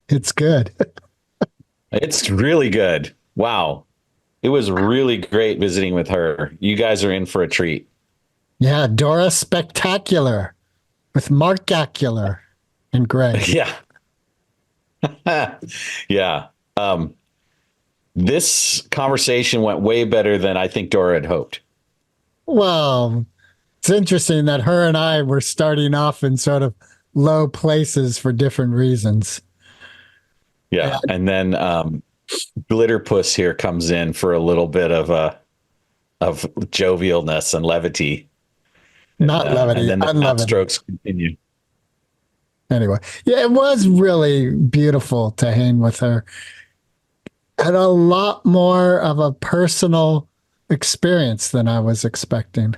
It's good. It's really good. Wow. It was really great visiting with her. You guys are in for a treat. Yeah, Dora Spectacular with Mark Acular and Greg. Yeah. Yeah. This conversation went way better than I think Dora had hoped. Well, it's interesting that her and I were starting off in sort of low places for different reasons. Yeah. And then Glitter Puss here comes in for a little bit of jovialness and levity. Not levity, and then the unlevity. strokes continue. Anyway, yeah, it was really beautiful to hang with her. Had a lot more of a personal experience than I was expecting.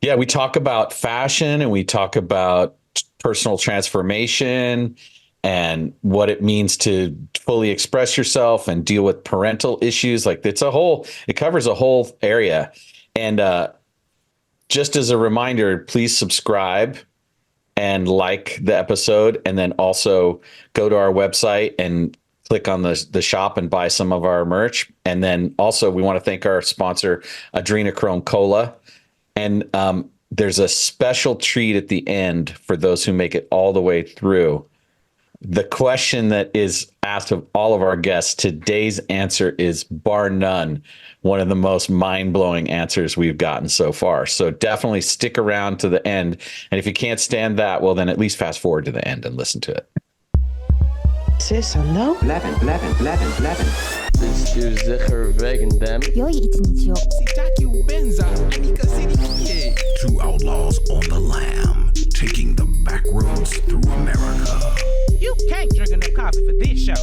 Yeah, we talk about fashion and we talk about personal transformation and what it means to fully express yourself and deal with parental issues. Like it covers a whole area. And just as a reminder, please subscribe and like the episode, and then also go to our website and click on the shop and buy some of our merch. And then also we want to thank our sponsor, Adrenochrome Cola. And there's a special treat at the end for those who make it all the way through. The question that is asked of all of our guests, today's answer is bar none one of the most mind-blowing answers we've gotten so far. So definitely stick around to the end. And if you can't stand that, well, then at least fast forward to the end and listen to it. Sis, hallo? Blijven. Zeker wegen them. Jij iets niet, joh. Two outlaws on the lam, taking the back roads through America. You can't drink enough coffee for this show.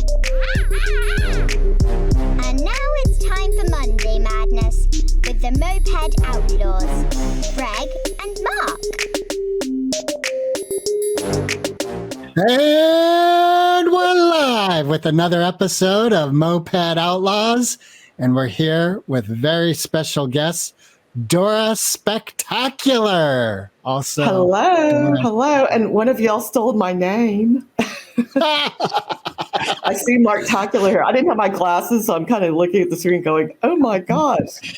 And now it's time for Monday Madness with the Moped Outlaws, Greg and Mark. And we're live with another episode of Moped Outlaws. And we're here with very special guests, Dora Spectacular. Also, Hello. And one of y'all stole my name. I see Mark Tacular here. I didn't have my glasses, so I'm kind of looking at the screen going, oh my gosh.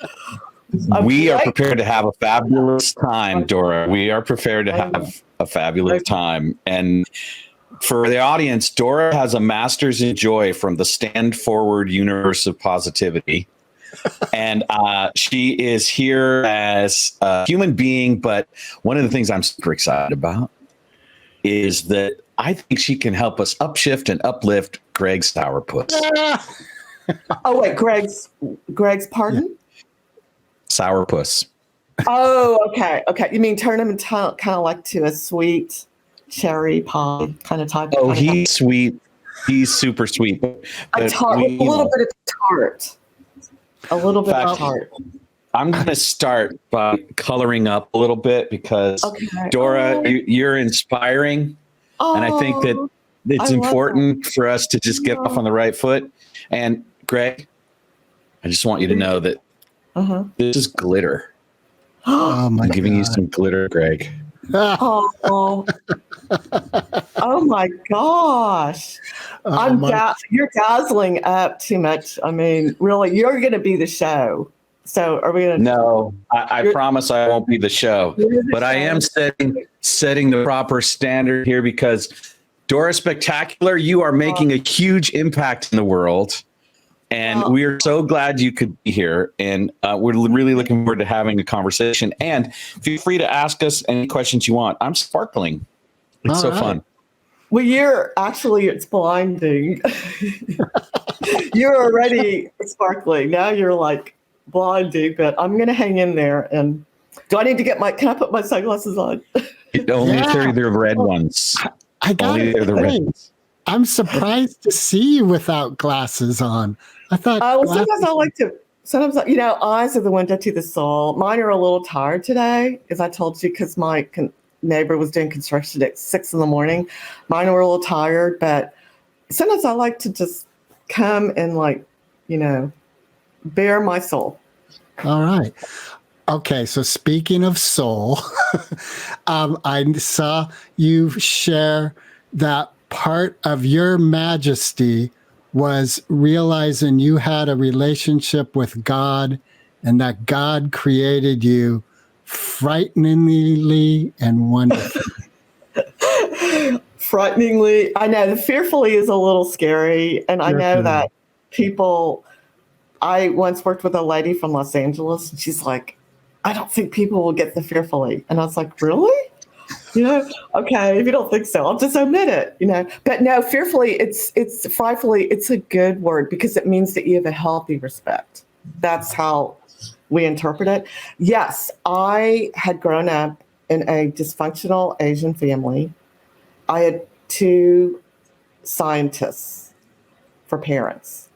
We are prepared to have a fabulous time, Dora. We are prepared to have a fabulous time. And for the audience, Dora has a master's in joy from the Stand Forward Universe of Positivity. And she is here as a human being. But one of the things I'm super excited about is that I think she can help us upshift and uplift Greg's sourpuss. Oh, wait, Greg's pardon? Yeah. Sourpuss. Oh, okay. You mean turn him into kind of like to a sweet cherry pie kind of type? Oh, he's sweet. He's super sweet. With a little bit of tart. A little bit of tart. I'm going to start by coloring up a little bit because, Dora, you're inspiring. And I think that it's important for us to just get off on the right foot. And Greg, I just want you to know that this is glitter. I'm giving you some glitter, Greg. Oh my gosh. You're dazzling up too much. I mean, really, you're going to be the show. So are we going to? No, I promise I won't be the show, but I am setting the proper standard here because Dora Spectacular, you are making a huge impact in the world. And we are so glad you could be here. And we're really looking forward to having a conversation. And feel free to ask us any questions you want. I'm sparkling. It's so fun. Well, it's blinding. You're already sparkling. Now you're like blinding, but I'm going to hang in there. And can I put my sunglasses on? Only if they're the red ones. I got only they're the red ones. I'm surprised to see you without glasses on. I thought. Sometimes, eyes are the window to the soul. Mine are a little tired today, as I told you, because my neighbor was doing construction at 6 a.m. Mine were a little tired, but sometimes I like to just come and bare my soul. All right. Okay, so speaking of soul, I saw you share that part of your majesty was realizing you had a relationship with God and that God created you frighteningly and wonderfully. Frighteningly. I know the fearfully is a little scary. And I know that people, I once worked with a lady from Los Angeles, and she's like, I don't think people will get the fearfully. And I was like, really? Okay, if you don't think so, I'll just omit it, But no, fearfully, it's frightfully, it's a good word because it means that you have a healthy respect. That's how we interpret it. Yes, I had grown up in a dysfunctional Asian family. I had 2 scientists for parents,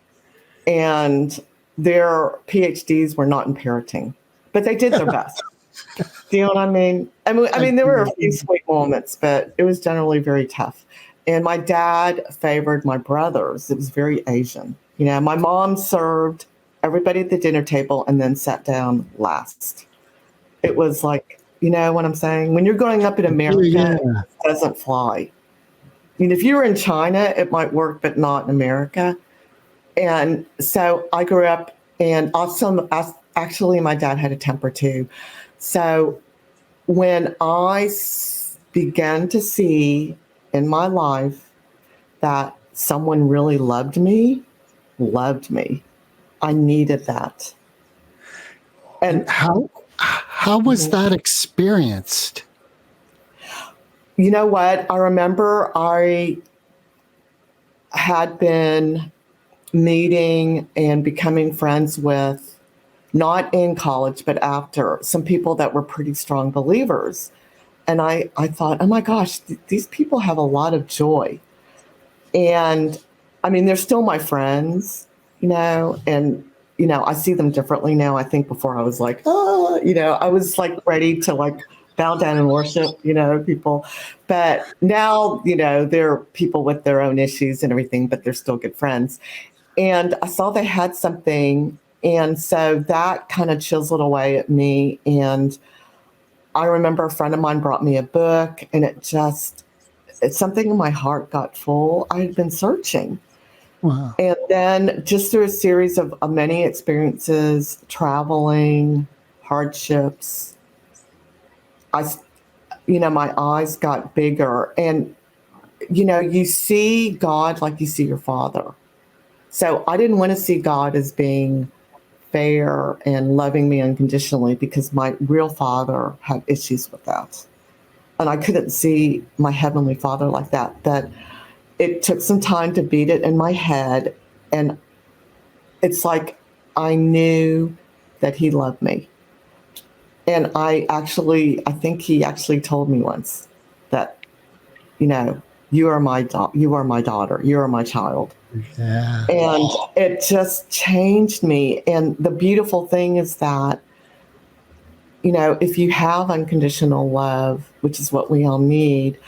and their PhDs were not in parenting, but they did their best. Do you know what I mean? I mean, there were a few sweet moments, but it was generally very tough. And my dad favored my brothers. It was very Asian. My mom served everybody at the dinner table and then sat down last. It was like, you know what I'm saying? When you're growing up in America, it doesn't fly. If you were in China, it might work, but not in America. And so I grew up, and also, actually, my dad had a temper too. So when I began to see in my life that someone really loved me, I needed that. And how was that experienced? You know what? I remember I had been meeting and becoming friends with, not in college, but after, some people that were pretty strong believers. And I thought, oh my gosh, these people have a lot of joy. And I mean, they're still my friends, and, I see them differently now. I think before I was like, I was like ready to like bow down and worship, people. But now, they're people with their own issues and everything, but they're still good friends. And I saw they had something. And so that kind of chiseled away at me. And I remember a friend of mine brought me a book, and it's something in my heart got full. I had been searching. Wow. And then just through a series of many experiences, traveling, hardships, my eyes got bigger. And, you see God like you see your father. So I didn't want to see God as being fair and loving me unconditionally, because my real father had issues with that. And I couldn't see my heavenly father like that. But it took some time to beat it in my head. And it's like I knew that he loved me. And I think he actually told me once that, you are my daughter, you are my child. Yeah. And it just changed me. And the beautiful thing is that, if you have unconditional love, which is what we all need,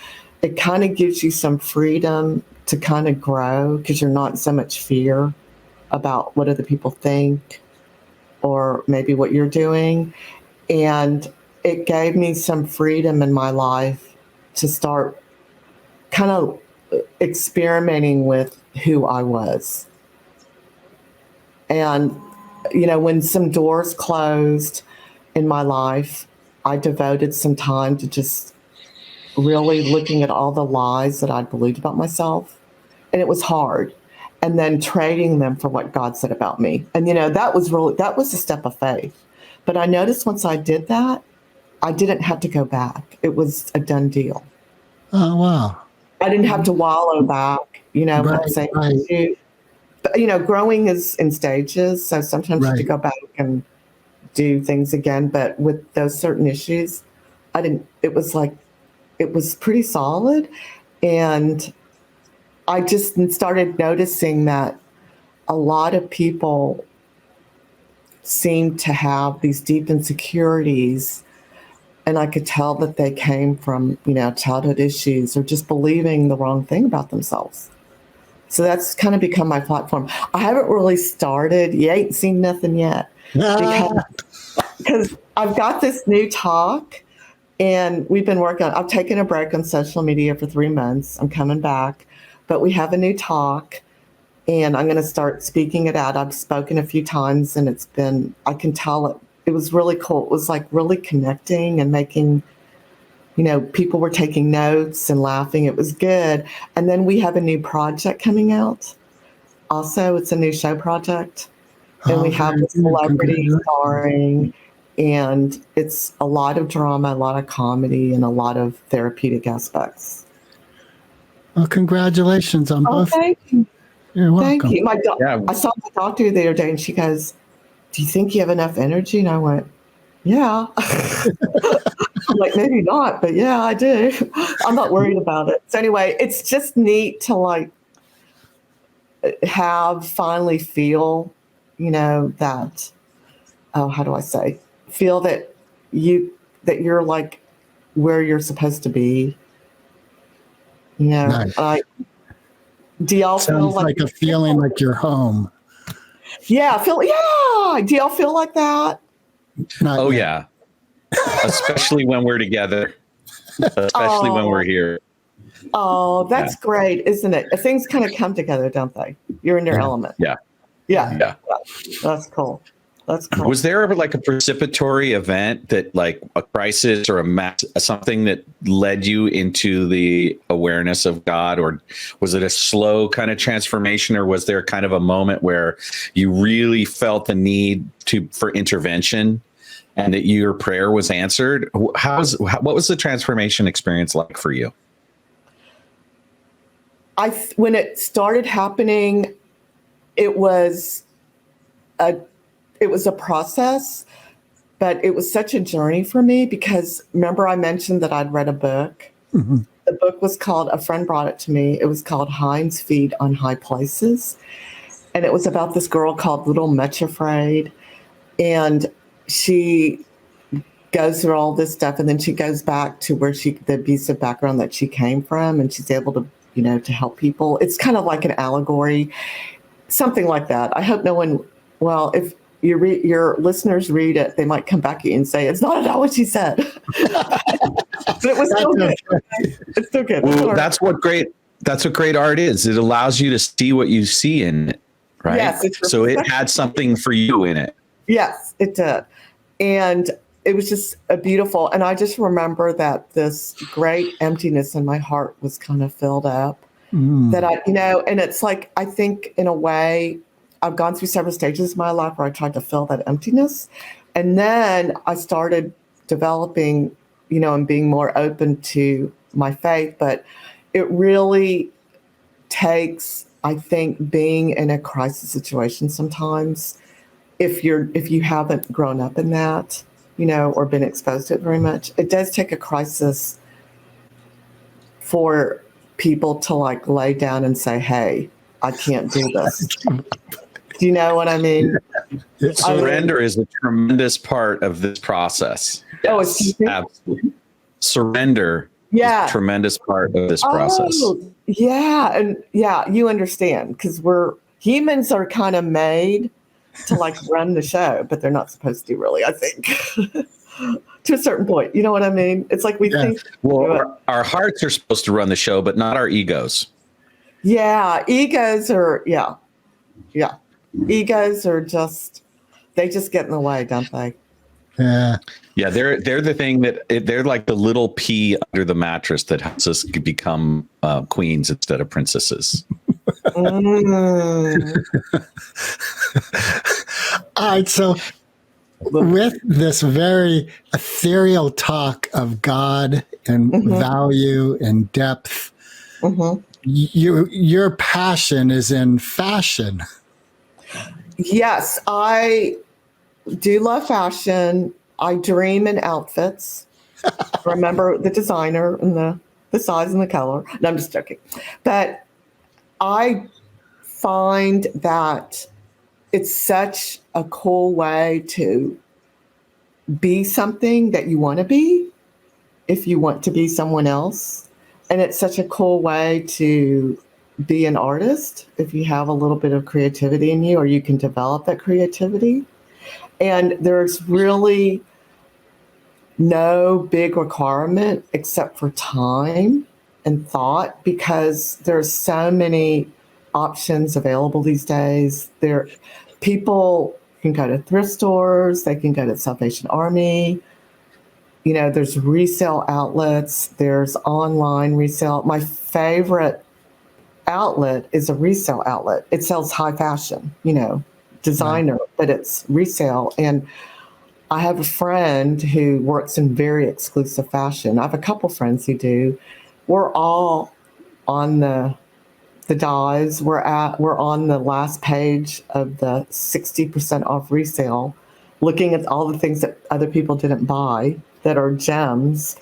it kind of gives you some freedom to kind of grow, because you're not in so much fear about what other people think or maybe what you're doing. And it gave me some freedom in my life to start kind of experimenting with who I was. And, when some doors closed in my life, I devoted some time to just really looking at all the lies that I'd believed about myself. And it was hard. And then trading them for what God said about me. And, that was a step of faith. But I noticed once I did that, I didn't have to go back. It was a done deal. Oh, wow. I didn't have to wallow back, Right. But, growing is in stages. So sometimes you have to go back and do things again. But with those certain issues, it was pretty solid. And I just started noticing that a lot of people seem to have these deep insecurities. And I could tell that they came from, childhood issues or just believing the wrong thing about themselves. So that's kind of become my platform. I haven't really started. You ain't seen nothing yet. Because I've got this new talk, and we've been working on, I've taken a break on social media for 3 months. I'm coming back. but we have a new talk, and I'm going to start speaking it out. I've spoken a few times, and I can tell it was really cool. It was like really connecting and making, people were taking notes and laughing. It was good. And then we have a new project coming out. Also, it's a new show project. And we have a celebrity starring, and it's a lot of drama, a lot of comedy, and a lot of therapeutic aspects. Well, congratulations on both. Thank you. You're welcome. Thank you. I saw the doctor the other day, and she goes, "Do you think you have enough energy?" And I went, "Yeah." I'm like, maybe not, but yeah, I do. I'm not worried about it. So anyway, it's just neat to finally feel, that, how do I say, feel that you're like where you're supposed to be. Nice. Do y'all feel Sounds like a feeling like you're home. Yeah, do y'all feel like that? Oh, yeah. Especially when we're together, especially when we're here. Oh, that's great, isn't it? Things kind of come together, don't they? You're in your element. Yeah. That's cool. Was there ever like a precipitory event that like a crisis or something that led you into the awareness of God, or was it a slow kind of transformation, or was there kind of a moment where you really felt the need for intervention and that your prayer was answered? What was the transformation experience like for you? When it started happening, it was a process, but it was such a journey for me because remember I mentioned that I'd read a book. Mm-hmm. The book was called, a friend brought it to me. It was called Hind's Feet on High Places. And it was about this girl called Little Much Afraid. And she goes through all this stuff. And then she goes back to the abusive background that she came from. And she's able to, to help people. It's kind of like an allegory, something like that. I hope no one, if your listeners read it, they might come back at you and say, it's not at all what she said. But it was still good. It's still good. Well, that's what great art is. It allows you to see what you see in it, right? Yes. So it had something for you in it. Yes, it did. And it was just a beautiful, and I just remember that this great emptiness in my heart was kind of filled up. That and it's like, I think in a way, I've gone through several stages of my life where I tried to fill that emptiness. And then I started developing, and being more open to my faith. But it really takes, I think, being in a crisis situation sometimes, if you haven't grown up in that, or been exposed to it very much, it does take a crisis for people to lay down and say, hey, I can't do this. Do you know what I mean? Surrender is a tremendous part of this process. Oh, absolutely. Surrender is a tremendous part of this process. Yeah. And you understand, because humans are kind of made to run the show, but they're not supposed to really, I think. To a certain point. You know what I mean? It's like we think. Well, our hearts are supposed to run the show, but not our egos. Yeah. Egos are, yeah. Egos are they just get in the way, don't they? Yeah. Yeah, they're the thing they're like the little pea under the mattress that helps us become queens instead of princesses. All right, so with this very ethereal talk of God and value and depth, your passion is in fashion. Yes, I do love fashion. I dream in outfits. Remember the designer and the size and the color. No, I'm just joking. But I find that it's such a cool way to be something that you want to be if you want to be someone else. And it's such a cool way to be an artist if you have a little bit of creativity in you, or you can develop that creativity. And there's really no big requirement except for time and thought, because there's so many options available these days. People can go to thrift stores, they can go to Salvation Army. There's resale outlets, there's online resale. My favorite outlet is a resale outlet. It sells high fashion, designer, but it's resale. And I have a friend who works in very exclusive fashion. I have a couple friends who do. We're all on the dives. We're on the last page of the 60% off resale, looking at all the things that other people didn't buy that are gems,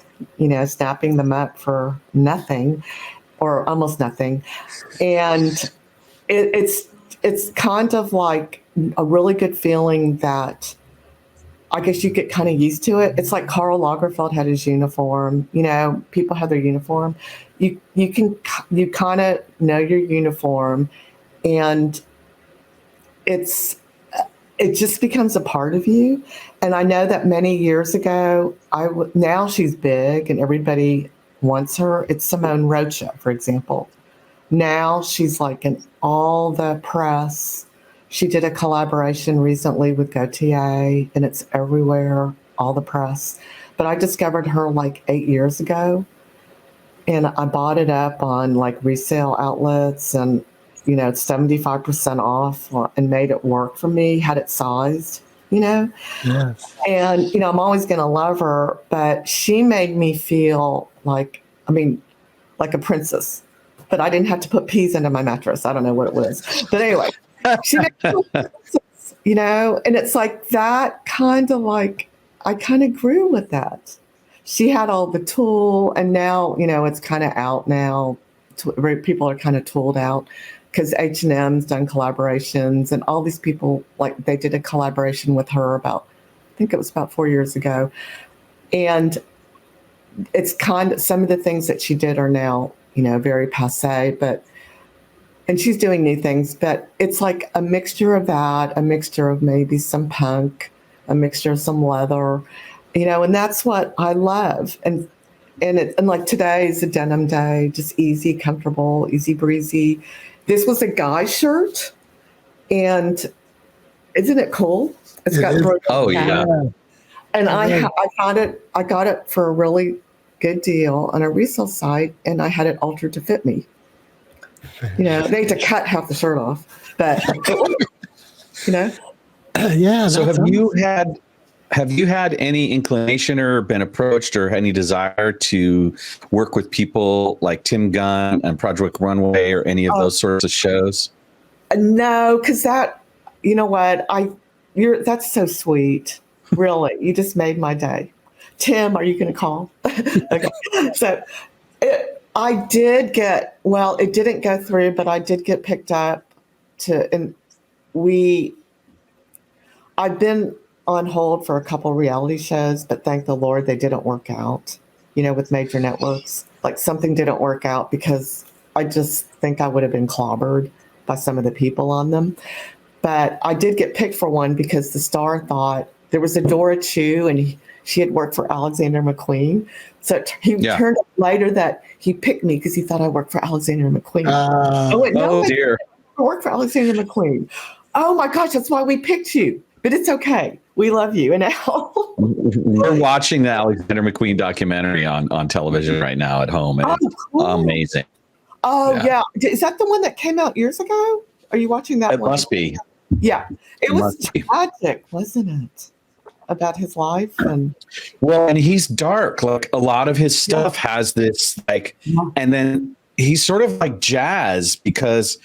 snapping them up for nothing or almost nothing. And it's kind of like a really good feeling that I guess you get kind of used to it. It's like Karl Lagerfeld had his uniform. People have their uniform. You kind of know your uniform, and it just becomes a part of you. And I know that many years ago, now she's big and everybody wants her. It's Simone Rocha, for example. Now she's like in all the press. She did a collaboration recently with Gautier, and it's everywhere, all the press. But I discovered her like 8 years ago, and I bought it up on like resale outlets, and it's 75% off, and made it work for me, had it sized, Yes. And, I'm always going to love her, but she made me feel like a princess. But I didn't have to put peas into my mattress. I don't know what it was. But anyway, she made me feel like a princess, and it's like that kind of like, I kind of grew with that. She had all the tool, and now, it's kind of out now. People are kind of tooled out, because H&M's done collaborations, and all these people, like, they did a collaboration with her I think it was about 4 years ago. And it's kind of, some of the things that she did are now, very passé, and she's doing new things, but it's like a mixture of that, a mixture of maybe some punk, a mixture of some leather, and that's what I love. And like today is a denim day, just easy, comfortable, easy breezy. This was a guy shirt, and isn't it cool? It's got Oh yeah. And I got it for a really good deal on a resale site, and I had it altered to fit me. They had to cut half the shirt off, but Yeah. So have you had any inclination or been approached or any desire to work with people like Tim Gunn and Project Runway or any of those sorts of shows? No, because that, that's so sweet. Really, you just made my day. Tim, are you going to call? Okay. So I did get, it didn't go through, but I did get picked up I've been on hold for a couple reality shows, but thank the Lord they didn't work out, with major networks. Like, something didn't work out because I just think I would have been clobbered by some of the people on them. But I did get picked for one because the star thought there was a Dora Chu, and she had worked for Alexander McQueen. So he turned up later that he picked me because he thought I worked for Alexander McQueen. Dear. I work for Alexander McQueen. Oh my gosh, that's why we picked you. But it's okay. We love you. And now we're watching the Alexander McQueen documentary on television right now at home. And it's cool. amazing. Oh yeah. Is that the one that came out years ago? Are you watching that one? It must be. Yeah. It was tragic, wasn't it? About his life. And he's dark. Like, a lot of his stuff has this and then he's sort of like jazz, because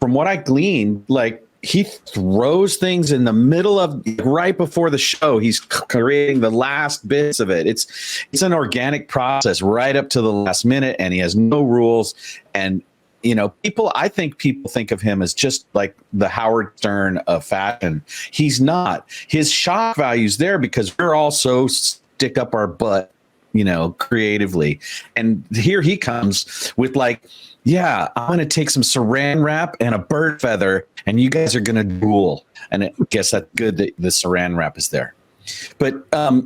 from what I gleaned, like, he throws things in the middle of, right before the show, he's creating the last bits of it. It's an organic process right up to the last minute, and he has no rules. And I think people think of him as just like the Howard Stern of fashion. He's not. His shock value's there because we're all so stick up our butt, creatively. And here he comes with like, I'm going to take some saran wrap and a bird feather, and you guys are going to duel. And I guess that's good that the saran wrap is there. But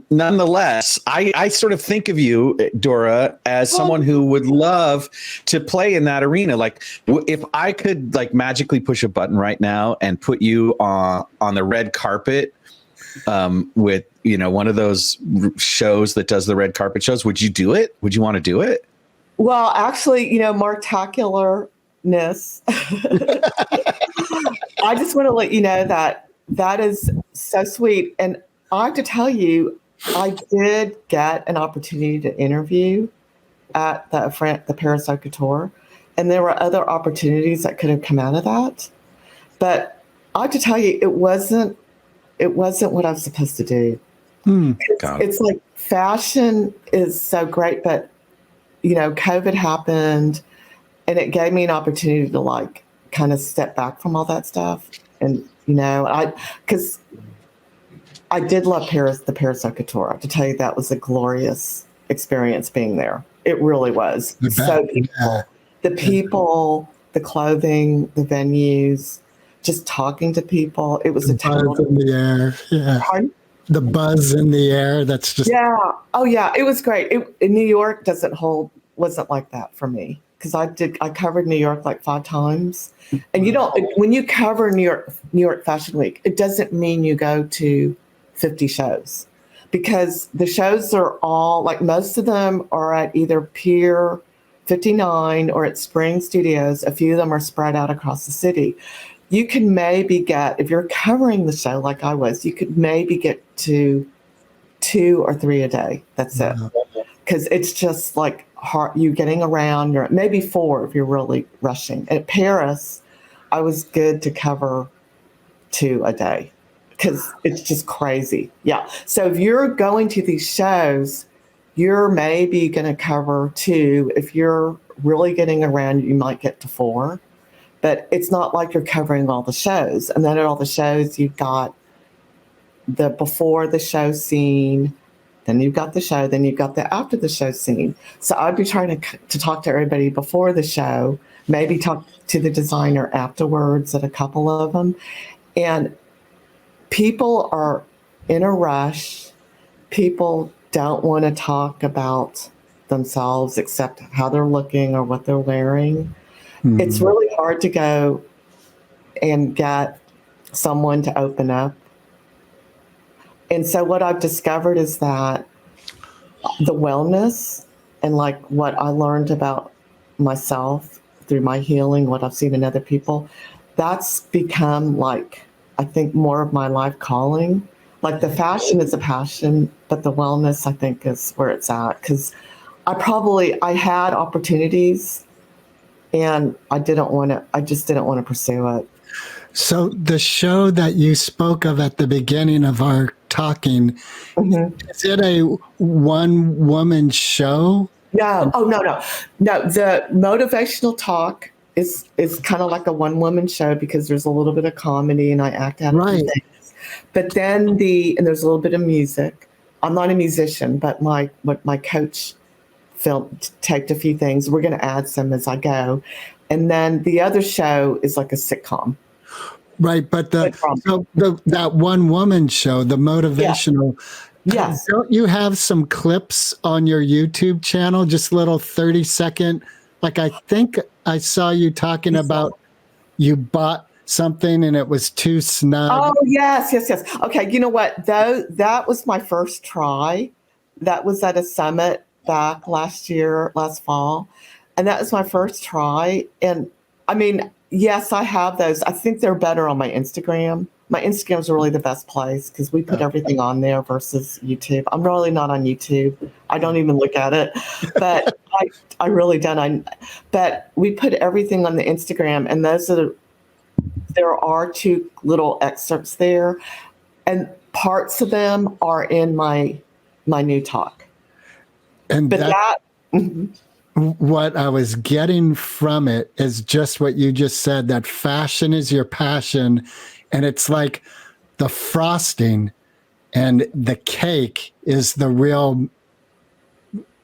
nonetheless, I sort of think of you, Dora, as someone who would love to play in that arena. Like, if I could like magically push a button right now and put you on the red carpet with, you know, one of those shows that does the red carpet shows, would you do it? Would you want to do it? Well, actually, you know, Martacularness. I just want to let you know that is so sweet. And I have to tell you, I did get an opportunity to interview at the Paris Haute Couture, and there were other opportunities that could have come out of that. But I have to tell you, it wasn't what I was supposed to do. It's like fashion is so great, but you know, COVID happened, and it gave me an opportunity to like kind of step back from all that stuff. And you know, because I did love the Paris Haute Couture. I have to tell you, that was a glorious experience being there. It really was. So beautiful. The people, the clothing, the venues, just talking to people. It was a total buzz in the air. Yeah. Pardon? The buzz in the air. That's just Oh yeah, it was great. In New York wasn't like that for me, because I covered New York like 5 times. And you don't, when you cover New York Fashion Week, it doesn't mean you go to 50 shows, because the shows are all like, most of them are at either Pier 59 or at Spring Studios. A few of them are spread out across the city. You can maybe get, if you're covering the show like I was, you could maybe get to 2 or 3 a day. That's it. Because it's just like hard, you getting around, or maybe 4 if you're really rushing. At Paris, I was good to cover 2 a day, because it's just crazy. Yeah. So if you're going to these shows, you're maybe going to cover 2. If you're really getting around, you might get to 4. But it's not like you're covering all the shows. And then at all the shows, you've got the before the show scene, then you've got the show, then you've got the after the show scene. So I'd be trying to talk to everybody before the show, maybe talk to the designer afterwards at a couple of them. And people are in a rush. People don't want to talk about themselves except how they're looking or what they're wearing. Mm-hmm. It's really hard to go and get someone to open up. And so what I've discovered is that the wellness and like what I learned about myself through my healing, what I've seen in other people, that's become like, I think, more of my life calling. Like the fashion is a passion, but the wellness, I think, is where it's at. Because I had opportunities, and I just didn't want to pursue it. So the show that you spoke of at the beginning of our talking, is it a one-woman show? No. Oh, no. The motivational talk is kind of like a one-woman show, because there's a little bit of comedy and I act out of things. But then and there's a little bit of music. I'm not a musician, but my coach taped a few things. We're going to add some as I go. And then the other show is like a sitcom. Right, but that one woman show, the motivational. Yes. Don't you have some clips on your YouTube channel? Just little 30-second. Like, I think I saw you talking about you bought something and it was too snug. Oh, yes. Okay, you know what? That was my first try. That was at a summit back last fall. And that was my first try. And I mean, yes, I have those. I think they're better on my Instagram. My Instagram is really the best place, because we put everything on there versus YouTube. I'm really not on YouTube. I don't even look at it, but I really don't. But we put everything on the Instagram, and there are 2 little excerpts there, and parts of them are in my new talk. And what I was getting from it is just what you just said, that fashion is your passion. And it's like the frosting and the cake is the real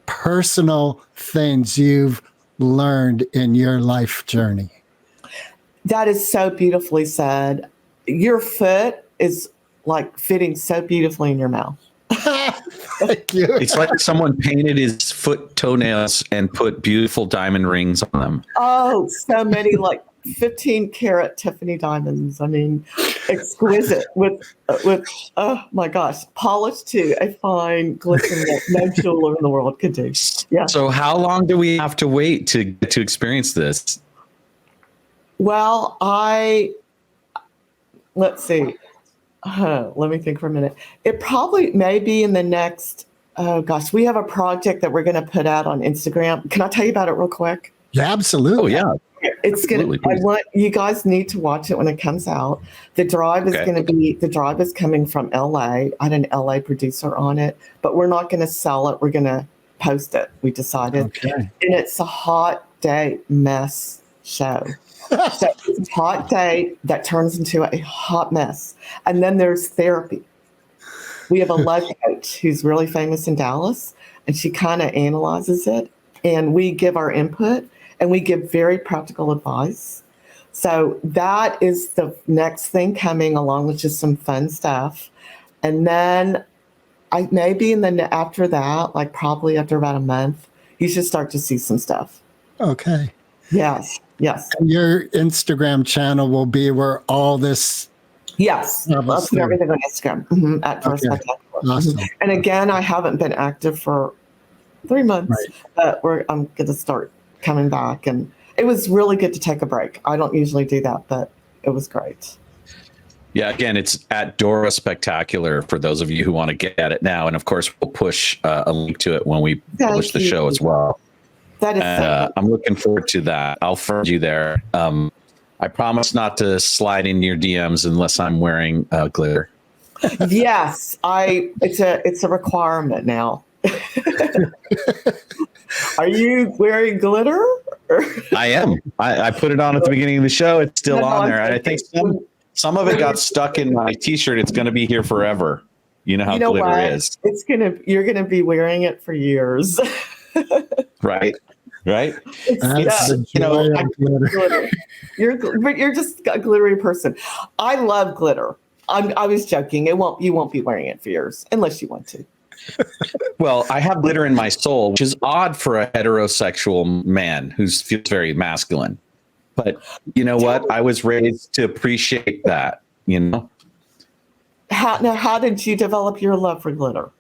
personal things you've learned in your life journey. That is so beautifully said. Your foot is like fitting so beautifully in your mouth. Thank you. It's like someone painted his foot toenails and put beautiful diamond rings on them. Oh, so many, like 15 karat Tiffany diamonds. I mean, exquisite with oh my gosh, polished to a fine glisten that no jeweler in the world could do. Yeah. So how long do we have to wait to experience this? Well, let's see. Let me think for a minute. It probably may be in the next, oh gosh, we have a project that we're going to put out on Instagram. Can I tell you about it real quick? Yeah, absolutely. Oh, yeah. It's going to, I Please. want you guys need to watch it when it comes out. The drive is Okay. going to be, the drive is coming from LA. I had an LA producer on it, but we're not going to sell it. We're going to post it. We decided. Okay. And it's a hot date mess show. So it's a hot date that turns into a hot mess. And then there's therapy. We have a love coach who's really famous in Dallas, and she kind of analyzes it. And we give our input, and we give very practical advice. So that is the next thing coming, along with just some fun stuff. And then after that, like probably after about a month, you should start to see some stuff. Okay. Yes. Yes. Your Instagram channel will be where all this. Yes. Yeah, I'll put everything on Instagram at Dora Okay. Spectacular. Awesome. And again, I haven't been active for 3 months, but I'm going to start coming back. And it was really good to take a break. I don't usually do that, but it was great. Yeah, again, it's at Dora Spectacular for those of you who want to get at it now. And of course, we'll push a link to it when we publish the show as well. That is so I'm looking forward to that. I'll friend you there. I promise not to slide in your DMs unless I'm wearing glitter. yes, it's a requirement now. Are you wearing glitter? I am. I put it on at the beginning of the show. It's still No, on I'm there. And I think some of it got stuck in my t-shirt. It's going to be here forever. You know how glitter what? is. You're gonna be wearing it for years. Right. Right. That's the joy of glitter. Glitter. But you're just a glittery person. I love glitter. I was joking. You won't be wearing it for years unless you want to. Well, I have glitter in my soul, which is odd for a heterosexual man who feels very masculine. But you know what? I was raised to appreciate that, you know? How did you develop your love for glitter?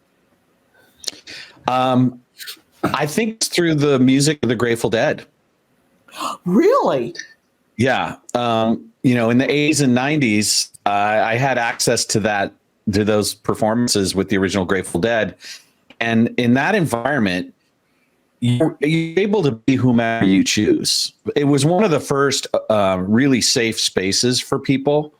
I think it's through the music of the Grateful Dead. Really? Yeah. You know, in the 80s and 90s, I had access to those performances with the original Grateful Dead. And in that environment, you're able to be whomever you choose. It was one of the first really safe spaces for people.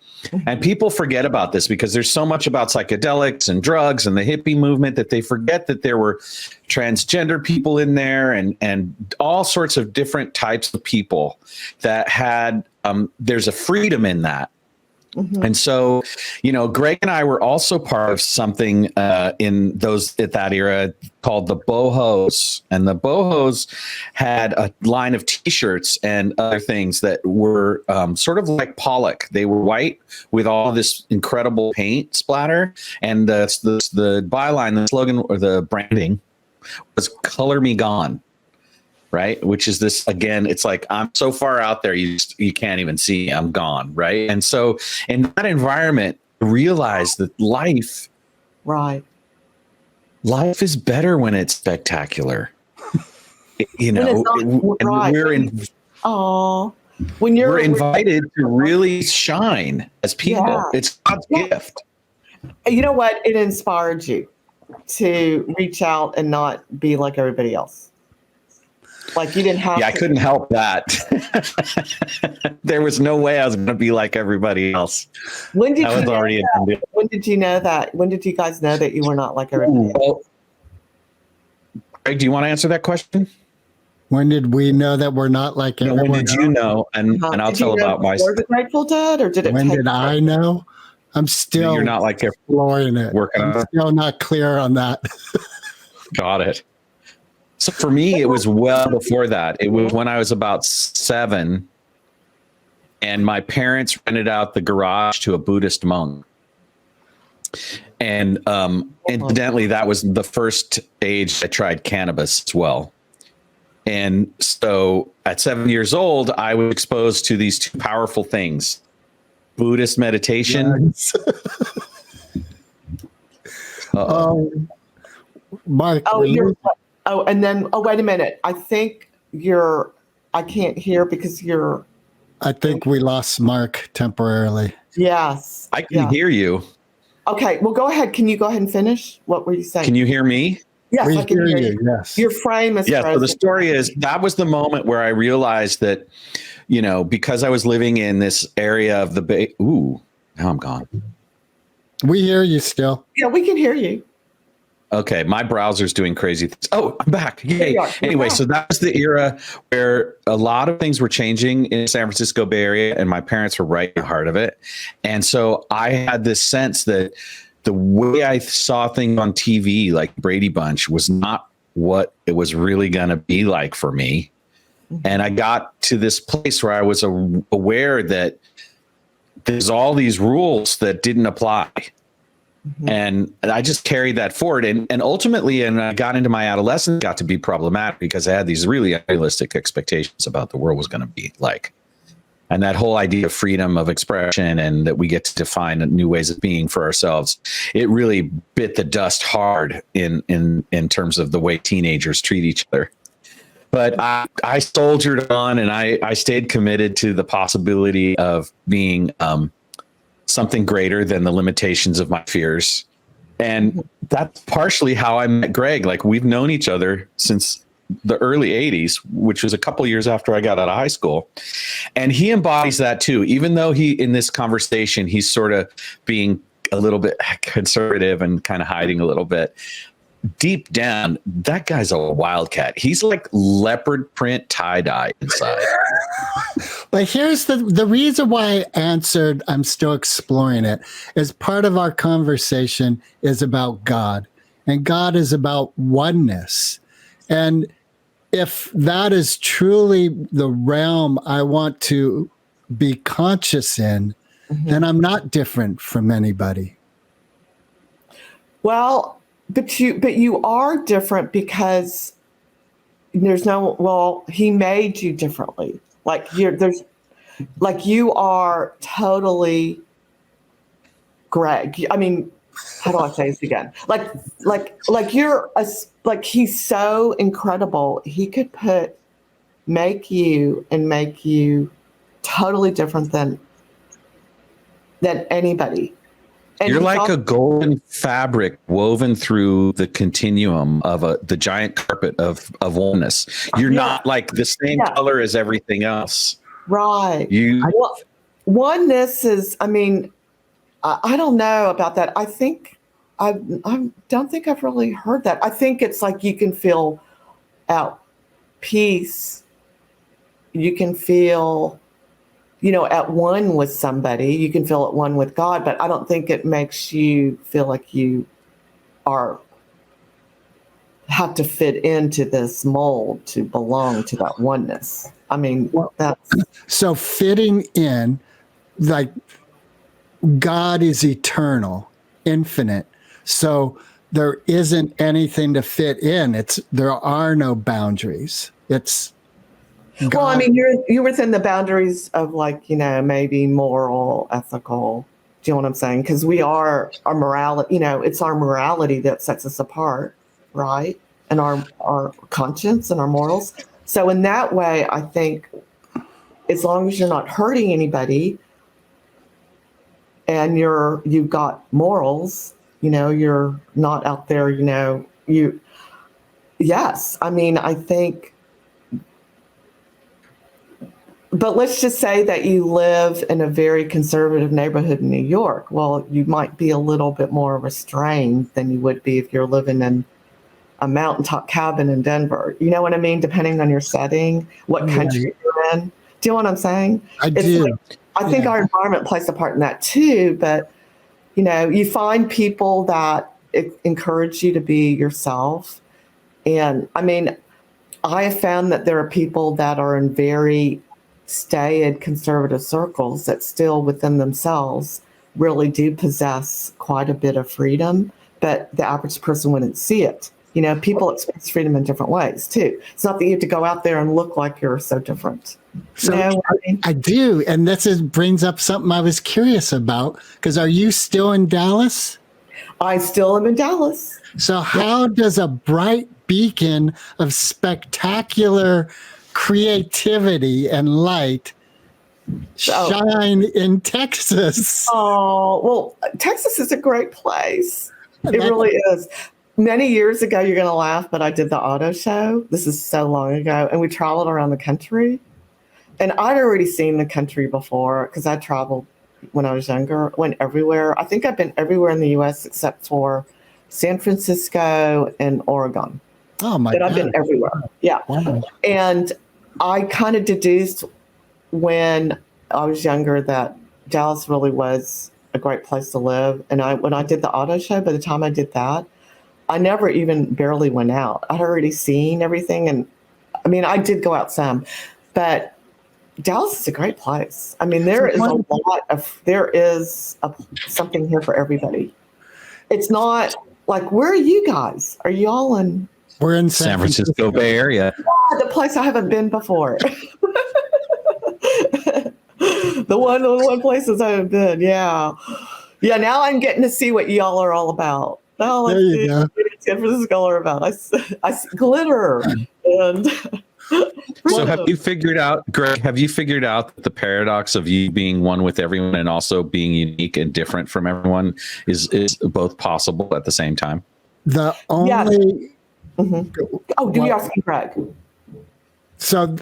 And people forget about this because there's so much about psychedelics and drugs and the hippie movement that they forget that there were transgender people in there and all sorts of different types of people that had, there's a freedom in that. Mm-hmm. And so, you know, Greg and I were also part of something at that era called the Bohos. And the Bohos had a line of T-shirts and other things that were sort of like Pollock. They were white with all this incredible paint splatter. And the byline, the slogan or the branding was "Color Me Gone." Right. Which is this, again, it's like, I'm so far out there, you can't even see, I'm gone. Right. And so in that environment, realize that life is better when it's spectacular. You know, we're invited to really shine as people. Yeah. It's God's gift. You know what? It inspired you to reach out and not be like everybody else. Like you didn't have. Yeah, I couldn't help that. There was no way I was going to be like everybody else. When did you know that? When did you guys know that you were not like everybody else? Well, Greg, do you want to answer that question? When did we know that we're not like everyone? When did you know? And I'll tell about my. Before the Grateful Dead, or did it? When did I know? I'm still. You're not like exploring it. I'm still not clear on that. Got it. So for me, it was well before that. It was when I was about 7, and my parents rented out the garage to a Buddhist monk. And incidentally, that was the first age I tried cannabis as well. And so at 7 years old, I was exposed to these two powerful things: Buddhist meditation. Nice. Mark. And then wait a minute. I think I can't hear because I think we lost Mark temporarily. Yes. I can hear you. Okay, well, go ahead. Can you go ahead and finish? What were you saying? Can you hear me? Yes, We I can hear hear you. you. Yes. Your frame is Yeah. So the frozen. story is, that was the moment where I realized that, you know, because I was living in this area of the Bay. Ooh, now I'm gone. We hear you still. Yeah, we can hear you. Okay, my browser's doing crazy things. Oh, I'm back. Yay. You're Anyway, back. so that was the era where a lot of things were changing in San Francisco Bay Area, and my parents were right in the heart of it. And so I had this sense that the way I saw things on TV, like Brady Bunch, was not what it was really going to be like for me. And I got to this place where I was aware that there's all these rules that didn't apply. And I just carried that forward. And ultimately, and I got into my adolescence, got to be problematic because I had these really unrealistic expectations about the world was going to be like. And that whole idea of freedom of expression and that we get to define new ways of being for ourselves, it really bit the dust hard in terms of the way teenagers treat each other. But I soldiered on, and I stayed committed to the possibility of being something greater than the limitations of my fears. And that's partially how I met Greg. Like, we've known each other since the early 80s, which was a couple years after I got out of high school. And he embodies that too, even though in this conversation, he's sort of being a little bit conservative and kind of hiding a little bit. Deep down, that guy's a wildcat. He's like leopard print tie-dye inside. But here's the reason why I answered, I'm still exploring it, is part of our conversation is about God. And God is about oneness. And if that is truly the realm I want to be conscious in, then I'm not different from anybody. Well, but you are different because he made you differently. You are totally Greg. I mean, how do I say this again? He's so incredible. He could make you totally different than anybody. And you're like a golden fabric woven through the continuum of the giant carpet of oneness. You're not like the same color as everything else. Right. Oneness is, I mean, I don't know about that. I think I don't think I've really heard that. I think it's like you can feel at peace. You can feel, at one with somebody. You can feel at one with God, but I don't think it makes you feel like you have to fit into this mold to belong to that oneness. I mean, that's so there in, like, God is eternal, infinite. So there isn't anything to fit in. There are no boundaries. It's God. Well, I mean, you're within the boundaries of, like, maybe moral, ethical. Do you know what I'm saying? Because we are our morality. It's our morality that sets us apart, right? And our conscience and our morals. So in that way, I think as long as you're not hurting anybody and you've got morals, you're not out there, yes. I mean, I think, but let's just say that you live in a very conservative neighborhood in New York. Well, you might be a little bit more restrained than you would be if you're living in a mountaintop cabin in Denver. You know what I mean? Depending on your setting, what country you're in. Do you know what I'm saying? I do. I think our environment plays a part in that too. But, you find people that encourage you to be yourself. And I mean, I have found that there are people that are in very staid conservative circles that still within themselves really do possess quite a bit of freedom, but the average person wouldn't see it. You know, people express freedom in different ways too. It's not that you have to go out there and look like you're so different. So You know what I mean? I do. And brings up something I was curious about, because are you still in Dallas? I still am in Dallas. So how does a bright beacon of spectacular creativity and light shine in Texas? Oh, well, Texas is a great place. It really is. Many years ago, you're going to laugh, but I did the auto show. This is so long ago. And we traveled around the country. And I'd already seen the country before because I traveled when I was younger, went everywhere. I think I've been everywhere in the U.S. except for San Francisco and Oregon. Oh, my But God. I've been everywhere. Yeah. Wow. And I kind of deduced when I was younger that Dallas really was a great place to live. And when I did the auto show, by the time I did that, I never even barely went out. I'd already seen everything. And I mean, I did go out some, but Dallas is a great place. I mean, there is something here for everybody. It's not like, where are you guys? Are you all in? We're in San Francisco Bay Area. The place I haven't been before. the one places I haven't been. Yeah. Yeah. Now I'm getting to see what y'all are all about. Now There you go. San Francisco are about. I see glitter and. So have you figured out, Greg, that the paradox of you being one with everyone and also being unique and different from everyone is both possible at the same time? The only... Mm-hmm. Oh, do you ask me, Greg? So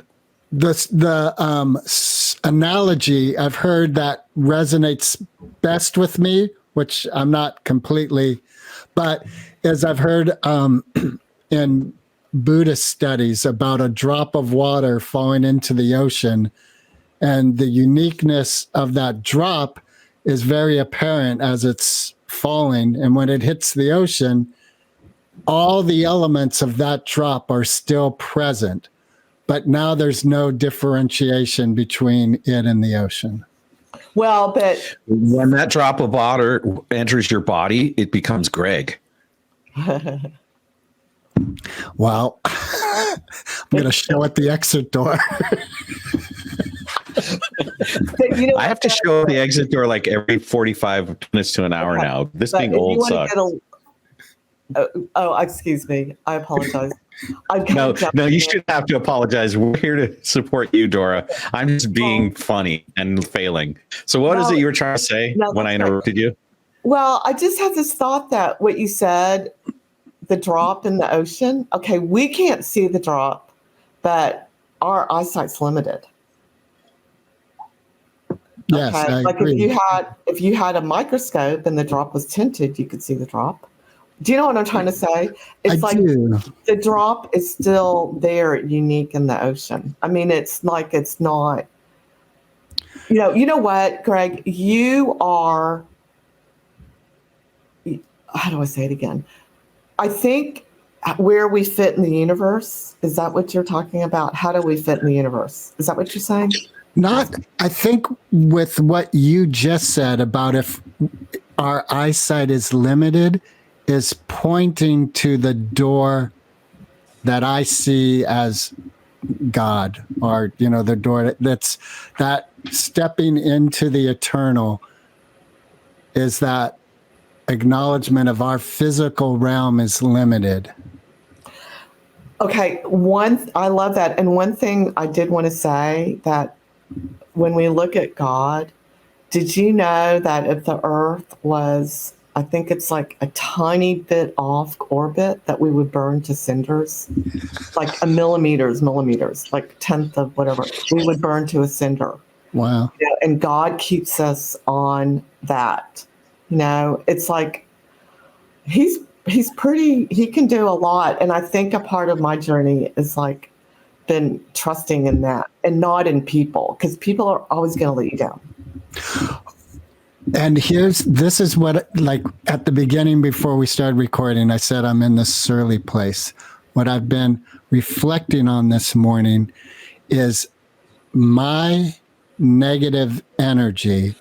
the analogy I've heard that resonates best with me, which I'm not completely, but as I've heard in Buddhist studies about a drop of water falling into the ocean, and the uniqueness of that drop is very apparent as it's falling. And when it hits the ocean, all the elements of that drop are still present, but now there's no differentiation between it and the ocean. Well, but when that drop of water enters your body, it becomes Greg. Well, I'm going to show at the exit door. I have to show at the exit door like every 45 minutes to an hour now. This but being if old you wanna sucks. get excuse me. I apologize. No, you shouldn't have to apologize. We're here to support you, Dora. I'm just being funny and failing. So what is it you were trying to say when I interrupted you? Well, I just had this thought that what you said, the drop in the ocean, okay, we can't see the drop, but our eyesight's limited. Yes, okay? I Like agree. if you had a microscope and the drop was tinted, you could see the drop. Do you know what I'm trying to say? It's I do. The drop is still there, unique in the ocean. I mean, it's like it's not. You know what, Greg? You are. How do I say it again? I think where we fit in the universe, is that what you're talking about? How do we fit in the universe? Is that what you're saying? I think with what you just said about if our eyesight is limited, is pointing to the door that I see as God, or, the door that's that stepping into the eternal is that acknowledgement of our physical realm is limited. Okay, I love that. And one thing I did want to say that when we look at God, did you know that if the earth was, I think it's like a tiny bit off orbit, that we would burn to cinders, like millimeters, like 10th of whatever, we would burn to a cinder. Wow. And God keeps us on that. It's like he's pretty, he can do a lot. And I think a part of my journey is like been trusting in that and not in people, because people are always going to let you down. And this is what, like at the beginning, before we started recording, I said, I'm in this surly place. What I've been reflecting on this morning is my negative energy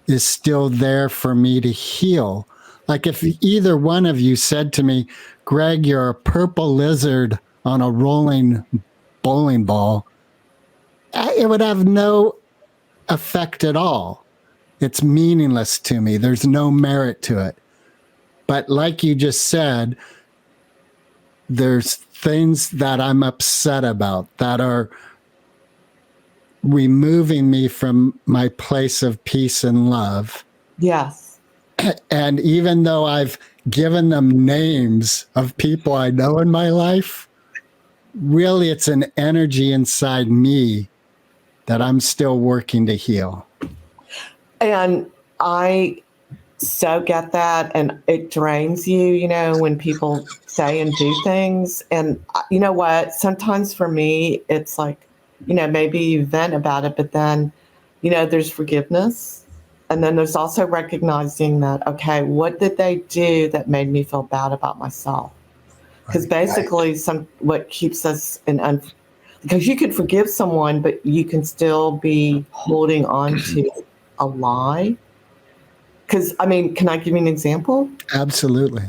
is still there for me to heal. Like if either one of you said to me, Greg, you're a purple lizard on a rolling bowling ball, it would have no effect at all. It's meaningless to me. There's no merit to it. But like you just said, there's things that I'm upset about that are removing me from my place of peace and love. Yes. And even though I've given them names of people I know in my life, really it's an energy inside me that I'm still working to heal. And I so get that. And it drains you, you know, when people say and do things. And you know what? Sometimes for me, it's like, you know, maybe you vent about it, but then, you know, there's forgiveness. And then there's also recognizing that, okay, what did they do that made me feel bad about myself? Because basically what keeps us because you could forgive someone, but you can still be holding on to a lie. Because, I mean, can I give you an example? Absolutely.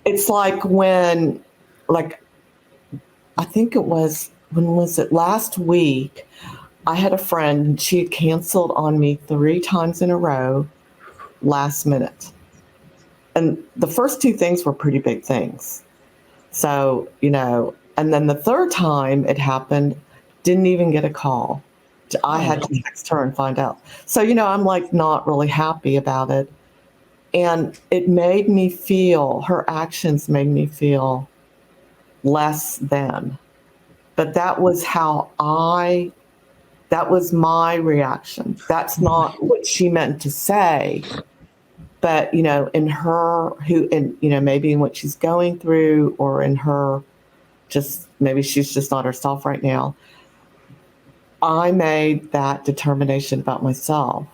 It's like when, I think it was, when was it? Last week, I had a friend, she had canceled on me 3 times in a row last minute. And the first 2 things were pretty big things. So, you know, and then the third time it happened, didn't even get a call. I had to text her and find out. So, you know, I'm like not really happy about it. And it made me feel, her actions made me feel less than. But that was that was my reaction. That's not what she meant to say. But, you know, in her, you know, maybe in what she's going through, or in her, maybe she's just not herself right now. I made that determination about myself.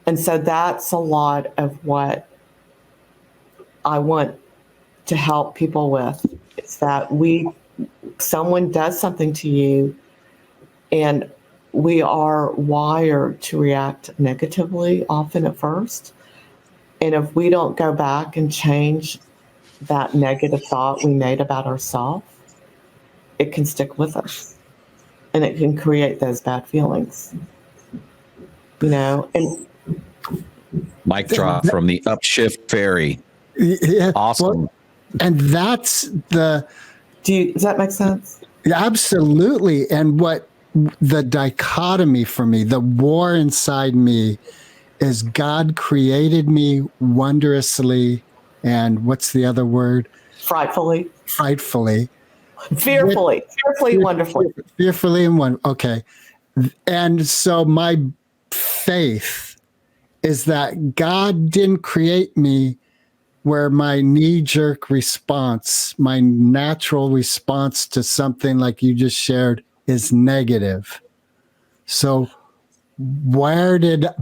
And so that's a lot of what I want to help people with. It's that someone does something to you, and we are wired to react negatively often at first. And if we don't go back and change that negative thought we made about ourselves, it can stick with us. And it can create those bad feelings. You know, and mic drop from the Upshift Fairy. Yeah, Awesome. Well, and that's does that make sense? Absolutely. And what the dichotomy for me, the war inside me, is God created me wondrously, and what's the other word? Frightfully. Fearfully, wonderfully. Fearfully and wonderfully. Okay. And so my faith is that God didn't create me where my knee-jerk response, my natural response to something like you just shared, is negative. So where did it